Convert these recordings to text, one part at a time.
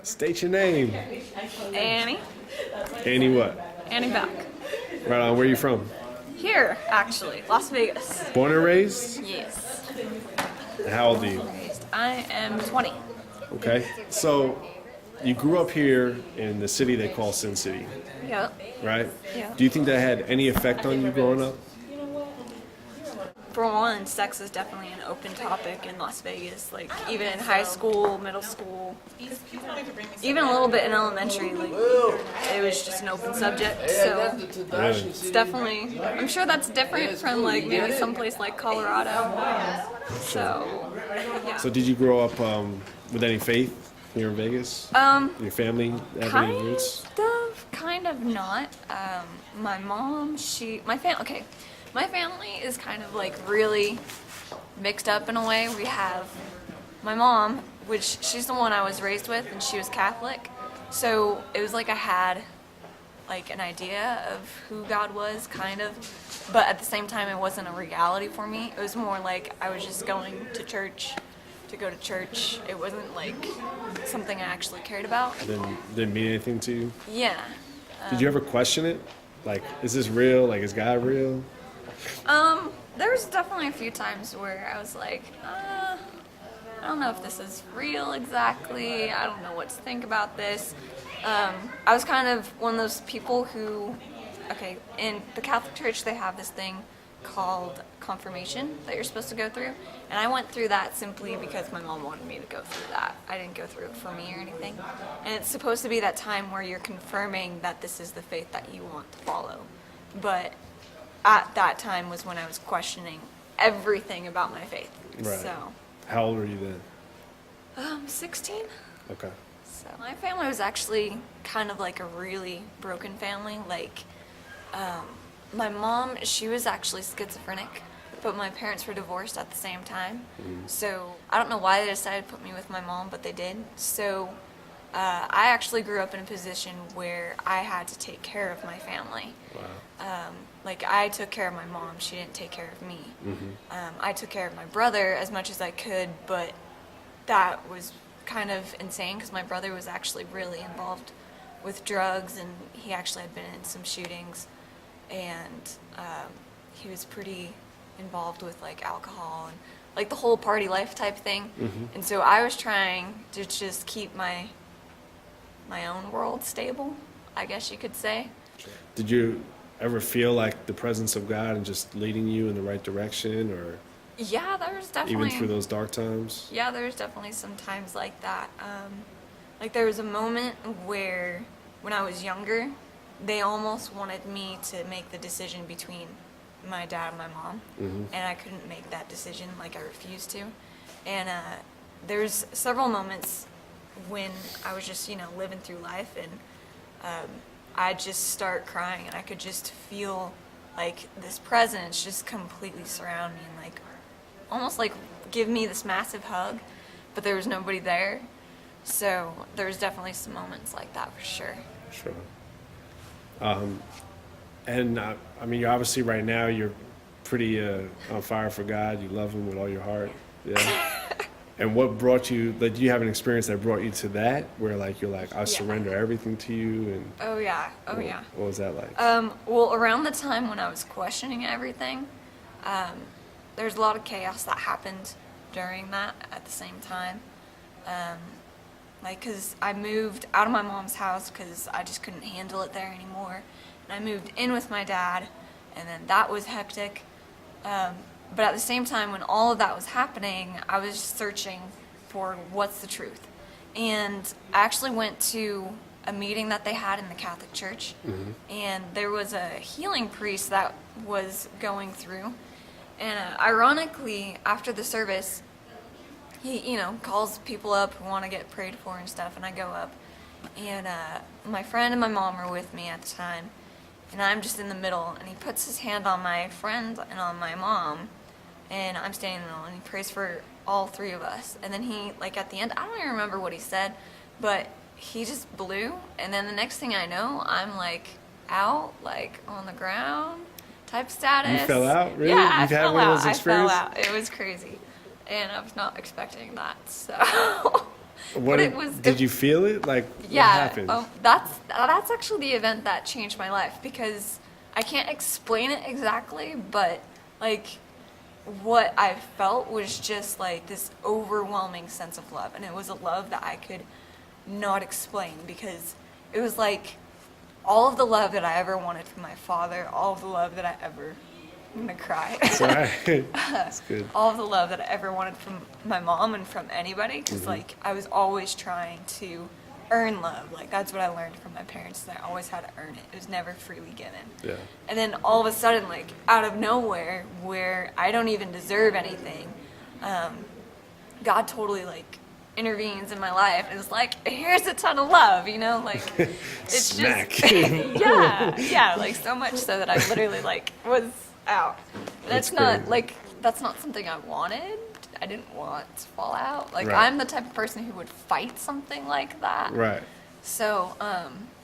State your name. Annie. Annie what? Annie Beck. Right on, where you from? Here, actually. Las Vegas. Born and raised? Yes. And how old are you? I am 20. Okay. So, you grew up here in the city they call Sin City, Yep. right? Yeah. Do you think that had any effect on you growing up? For one, sex is definitely an open topic in Las Vegas. Like, even in high school, middle school, even a little bit in elementary, like, it was just an open subject. So, Really? it's definitely, I'm sure that's different from, like, maybe someplace like Colorado. So, yeah. So, did you grow up with any faith here in Vegas? Your family have any roots? Kind of not. My mom, my family is kind of like really mixed up in a way. We have my mom, which she's the one I was raised with, and she was Catholic. So it was like I had like an idea of who God was, kind of, but at the same time, it wasn't a reality for me. It was more like I was just going to church to go to church. It wasn't like something I actually cared about. Didn't mean anything to you? Yeah. Did you ever question it? Like, is this real? Like, is God real? There was definitely a few times where I was like, I don't know if this is real exactly. I don't know what to think about this. I was kind of one of those people who, in the Catholic Church they have this thing called confirmation that you're supposed to go through, and I went through that simply because my mom wanted me to go through that. I didn't go through it for me or anything, and it's supposed to be that time where you're confirming that this is the faith that you want to follow. But at that time was when I was questioning everything about my faith. Right. So How old were you then? 16. Okay. So my family was actually kind of like a really broken family. Like, my mom, she was actually schizophrenic, but my parents were divorced at the same time. So I don't know why they decided to put me with my mom, but they did. So I actually grew up in a position where I had to take care of my family. Wow. Like, I took care of my mom, she didn't take care of me. I took care of my brother as much as I could, but that was kind of insane because my brother was actually really involved with drugs, and he actually had been in some shootings, and he was pretty involved with like alcohol and like the whole party life type thing. And so I was trying to just keep my own world stable, I guess you could say. Did you ever feel like the presence of God and just leading you in the right direction, or Yeah, there was definitely, even through those dark times? yeah, there's definitely some times like that. Like, there was a moment where, when I was younger, they almost wanted me to make the decision between my dad and my mom, and I couldn't make that decision. Like, I refused to. And there's several moments when I was just, living through life, and I'd just start crying, and I could just feel like this presence just completely surround me and like almost like give me this massive hug, but there was nobody there. So there was definitely some moments like that for sure. Sure. And I mean, obviously right now you're pretty on fire for God. You love Him with all your heart. Yeah. And what brought you? Like, do you have an experience that brought you to that, where like you're like, I surrender everything to you? And Oh yeah. what was that like? Well, around the time when I was questioning everything, there's a lot of chaos that happened during that at the same time. Like, because I moved out of my mom's house because I just couldn't handle it there anymore. And I moved in with my dad, and then that was hectic. But at the same time, when all of that was happening, I was searching for what's the truth. And I actually went to a meeting that they had in the Catholic Church, and there was a healing priest that was going through. And ironically, after the service, he, calls people up who want to get prayed for and stuff, and I go up. And my friend and my mom are with me at the time, and I'm just in the middle, and he puts his hand on my friend and on my mom, and I'm standing in the middle, and he prays for all three of us. And then he, like, at the end, I don't even remember what he said, but he just blew, and then the next thing I know, I'm, like, out, like, on the ground type status. You fell out? Really? Yeah, You've had one of those experiences? I fell out. It was crazy, and I was not expecting that, so... What it was. did you feel it? Like, what Yeah, happened? that's actually the event that changed my life because I can't explain it exactly, but like what I felt was just like this overwhelming sense of love, and it was a love that I could not explain because it was like all of the love that I ever wanted from my father, all of the love that I ever, I'm gonna cry. It's all right. That's good. All of the love that I ever wanted from my mom and from anybody, because Mm-hmm. like I was always trying to earn love. Like that's what I learned from my parents, that I always had to earn it. It was never freely given. Yeah. And then all of a sudden, like out of nowhere, where I don't even deserve anything, God totally like intervenes in my life and is like, here's a ton of love, you know, like it's Smack. just yeah, like so much so that I literally like was out. That's That's not crazy. like that's not something I wanted. I didn't want to fall out. Like Right. I'm the type of person who would fight something like that. Right. So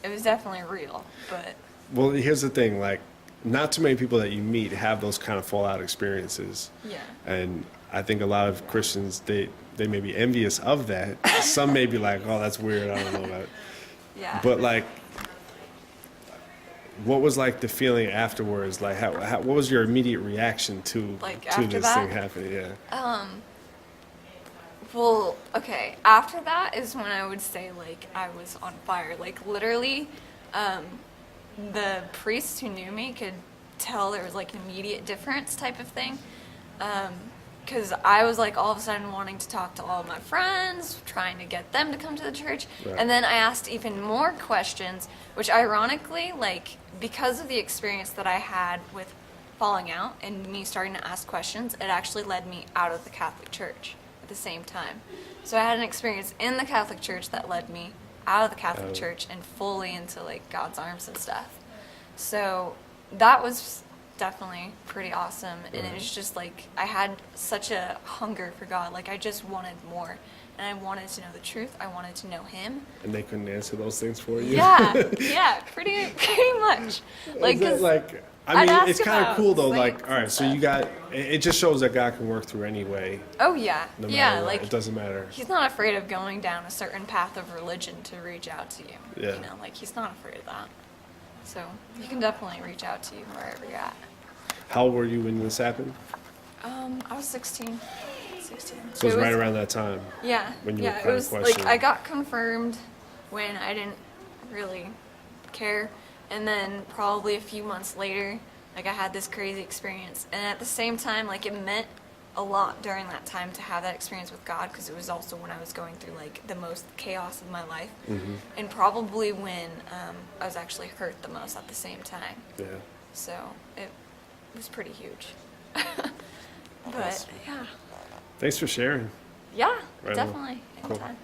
it was definitely real, but Well, here's the thing, like, not too many people that you meet have those kind of fallout experiences. yeah. And I think a lot of Christians, they may be envious of that. Some may be like, oh, that's weird, I don't know about it. Yeah. But like, what was like the feeling afterwards? Like, what was your immediate reaction to Like, after this that? thing happening? Yeah. Well, okay. After that is when I would say like I was on fire. Like literally, the priests who knew me could tell there was like an immediate difference type of thing. Because I was like all of a sudden wanting to talk to all of my friends, trying to get them to come to the church. Right. And then I asked even more questions, which ironically, like because of the experience that I had with falling out and me starting to ask questions, it actually led me out of the Catholic Church at the same time. So I had an experience in the Catholic Church that led me out of the Catholic Oh. Church and fully into like God's arms and stuff. So that was definitely pretty awesome, and it was just like I had such a hunger for God. Like I just wanted more, and I wanted to know the truth. I wanted to know Him. And they couldn't answer those things for you? Yeah, pretty much. Like, Is that 'cause like, I I'd mean, ask it's kind of about cool though. saints Like, all right, and so you stuff. got, it just shows that God can work through anyway, oh yeah, no yeah, matter what. like It doesn't matter. He's not afraid of going down a certain path of religion to reach out to you. Yeah. You know, like He's not afraid of that. So He can definitely reach out to you wherever you're at. How old were you when this happened? I was 16. 16. So it was right around that time. Yeah, when you were yeah. It kinda was like questioning. I got confirmed when I didn't really care, and then probably a few months later, like I had this crazy experience, and at the same time, like it meant a lot during that time to have that experience with God, because it was also when I was going through like the most chaos of my life, Mm-hmm. and probably when I was actually hurt the most at the same time. Yeah. So it was pretty huge. But Awesome. yeah, Thanks for sharing. yeah, Right on. definitely. Cool. Anytime.